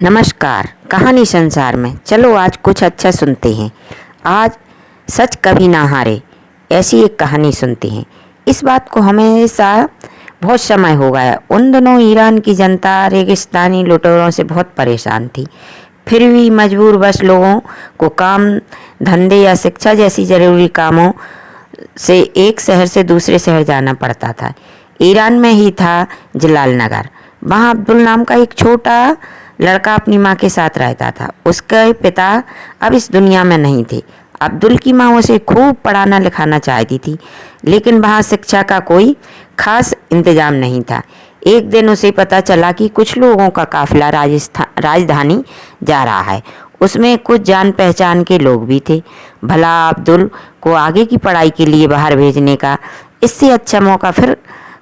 नमस्कार। कहानी संसार में चलो आज कुछ अच्छा सुनते हैं। आज सच कभी ना हारे ऐसी एक कहानी सुनते हैं। इस बात को हमेशा बहुत समय हो गया। उन दिनों ईरान की जनता रेगिस्तानी लुटेरों से बहुत परेशान थी। फिर भी मजबूर बस लोगों को काम धंधे या शिक्षा जैसी ज़रूरी कामों से एक शहर से दूसरे शहर जाना पड़ता था। ईरान में ही था जलाल नगर। वहाँ अब्दुल नाम का एक छोटा लड़का अपनी माँ के साथ रहता था। उसके पिता अब इस दुनिया में नहीं थे। अब्दुल की माँ उसे खूब पढ़ाना लिखाना चाहती थी, लेकिन वहाँ शिक्षा का कोई खास इंतजाम नहीं था। एक दिन उसे पता चला कि कुछ लोगों का काफिला राजधानी जा रहा है। उसमें कुछ जान पहचान के लोग भी थे। भला अब्दुल को आगे की पढ़ाई के लिए बाहर भेजने का इससे अच्छा मौका फिर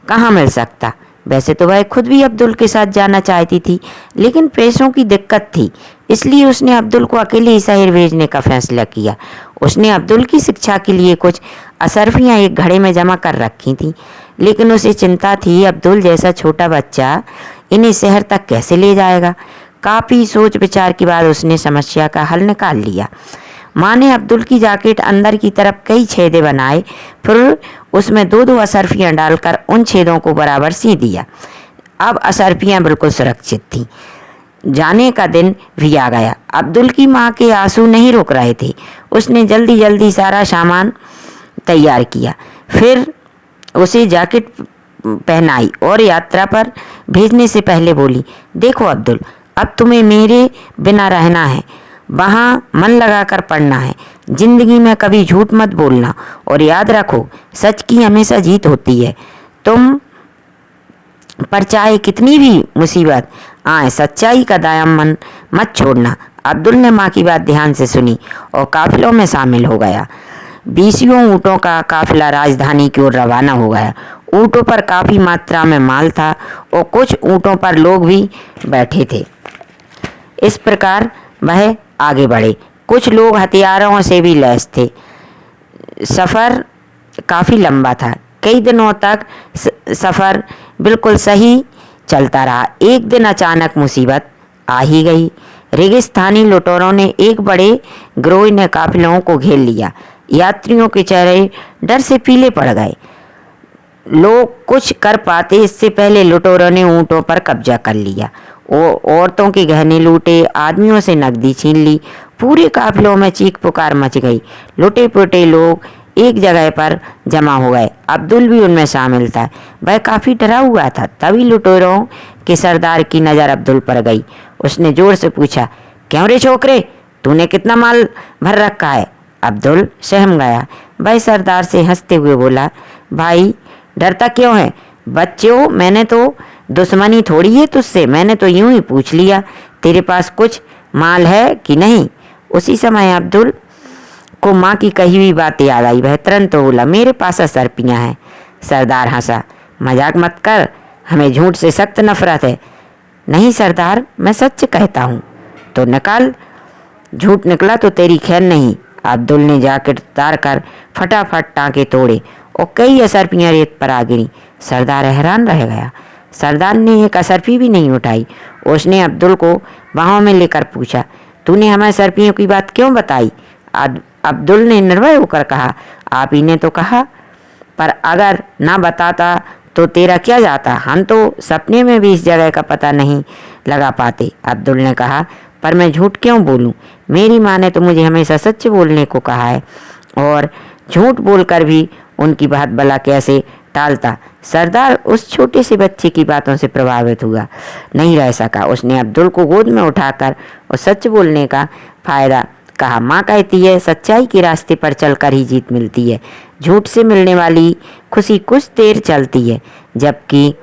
कहाँ मिल सकता। वैसे तो वह खुद भी अब्दुल के साथ जाना चाहती थी, लेकिन पैसों की दिक्कत थी, इसलिए उसने अब्दुल को अकेले ही शहर भेजने का फैसला किया। उसने अब्दुल की शिक्षा के लिए कुछ असरफियाँ एक घड़े में जमा कर रखी थी, लेकिन उसे चिंता थी अब्दुल जैसा छोटा बच्चा इन्हें शहर तक कैसे ले जाएगा। काफ़ी सोच विचार के बाद उसने समस्या का हल निकाल लिया। माँ ने अब्दुल की जैकेट अंदर की तरफ कई छेदे बनाए, फिर उसमें दो दो असरफियाँ डालकर उन छेदों को बराबर सी दिया। अब असरफियाँ बिल्कुल सुरक्षित थीं। जाने का दिन भी आ गया। अब्दुल की माँ के आंसू नहीं रुक रहे थे। उसने जल्दी जल्दी सारा सामान तैयार किया, फिर उसे जैकेट पहनाई और यात्रा पर भेजने से पहले बोली, देखो अब्दुल, अब तुम्हें मेरे बिना रहना है, वहाँ मन लगाकर पढ़ना है, जिंदगी में कभी झूठ मत बोलना और याद रखो सच की हमेशा जीत होती है। तुम पर चाहे कितनी भी मुसीबत आए सच्चाई का दामन मत छोड़ना। अब्दुल ने माँ की बात ध्यान से सुनी और काफिलों में शामिल हो गया। 20 ऊँटों का काफिला राजधानी की ओर रवाना हो गया। ऊँटों पर काफ़ी मात्रा में माल था और कुछ ऊँटों पर लोग भी बैठे थे। इस प्रकार वह आगे बढ़े। कुछ लोग हथियारों से भी लैस थे। सफ़र काफ़ी लंबा था। कई दिनों तक सफ़र बिल्कुल सही चलता रहा। एक दिन अचानक मुसीबत आ ही गई। रेगिस्तानी लुटेरों ने एक बड़े गिरोह ने काफिलों को घेर लिया। यात्रियों के चेहरे डर से पीले पड़ गए। लोग कुछ कर पाते इससे पहले लुटेरों ने ऊँटों पर कब्जा कर लिया। औरतों के गहने लूटे, आदमियों से नकदी छीन ली। पूरे काफिलों में चीख पुकार मच गई। लुटे पुटे लोग एक जगह पर जमा हो गए। अब्दुल भी उनमें शामिल था। वह काफ़ी डरा हुआ था। तभी लुटेरों के सरदार की नज़र अब्दुल पर गई। उसने जोर से पूछा, क्यों रे छोकरे, तूने कितना माल भर रखा है? अब्दुल सहम गया। वह सरदार से हंसते हुए बोला, भाई डरता क्यों है? बच्चों, मैंने तो दुश्मनी थोड़ी है तुझसे, मैंने तो यूं ही पूछ लिया तेरे पास कुछ माल है कि नहीं। उसी समय अब्दुल को माँ की कही हुई बात याद आई। वह तुरंत बोला, मेरे पास असरपियाँ हैं। सरदार हंसा, मजाक मत कर, हमें झूठ से सख्त नफरत है। नहीं सरदार, मैं सच कहता हूँ। तो निकाल। झूठ निकला तो तेरी खैर नहीं। अब्दुल ने जैकेट उतार कर फटाफट टाँके तोड़े और कई असरपियाँ रेत पर आ गिरी। सरदार हैरान रह गया। सरदार ने एक असरफी भी नहीं उठाई। उसने अब्दुल को बाहों में लेकर पूछा, तूने हमें असरफियों की बात क्यों बताई? अब्दुल ने निर्भय होकर कहा, आप ही ने तो कहा, पर अगर ना बताता तो तेरा क्या जाता? हम तो सपने में भी इस जगह का पता नहीं लगा पाते। अब्दुल ने कहा, पर मैं झूठ क्यों बोलूं? मेरी माँ ने तो मुझे हमेशा सच बोलने को कहा है, और झूठ बोलकर भी उनकी बात भला कैसे टालता। सरदार उस छोटे से बच्चे की बातों से प्रभावित हुआ नहीं रह सका। उसने अब्दुल को गोद में उठाकर और सच बोलने का फायदा कहा। माँ कहती है, सच्चाई के रास्ते पर चलकर ही जीत मिलती है। झूठ से मिलने वाली खुशी कुछ देर चलती है, जबकि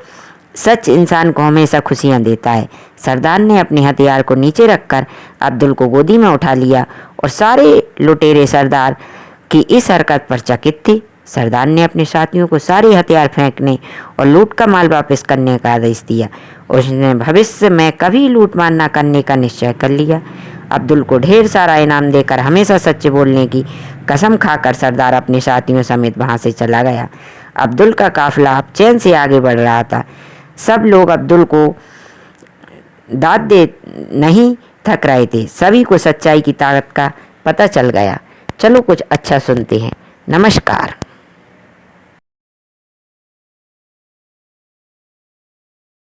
सच इंसान को हमेशा खुशियाँ देता है। सरदार ने अपने हथियार को नीचे रखकर अब्दुल को गोदी में उठा लिया और सारे लुटेरे सरदार की इस हरकत पर चकित थे। सरदार ने अपने साथियों को सारे हथियार फेंकने और लूट का माल वापस करने का आदेश दिया। उसने भविष्य में कभी लूटमार न करने का निश्चय कर लिया। अब्दुल को ढेर सारा इनाम देकर हमेशा सच बोलने की कसम खाकर सरदार अपने साथियों समेत वहां से चला गया। अब्दुल का काफिला अब चैन से आगे बढ़ रहा था। सब लोग अब्दुल को दाद दे नहीं थक रहे थे। सभी को सच्चाई की ताकत का पता चल गया। चलो कुछ अच्छा सुनते हैं। नमस्कार।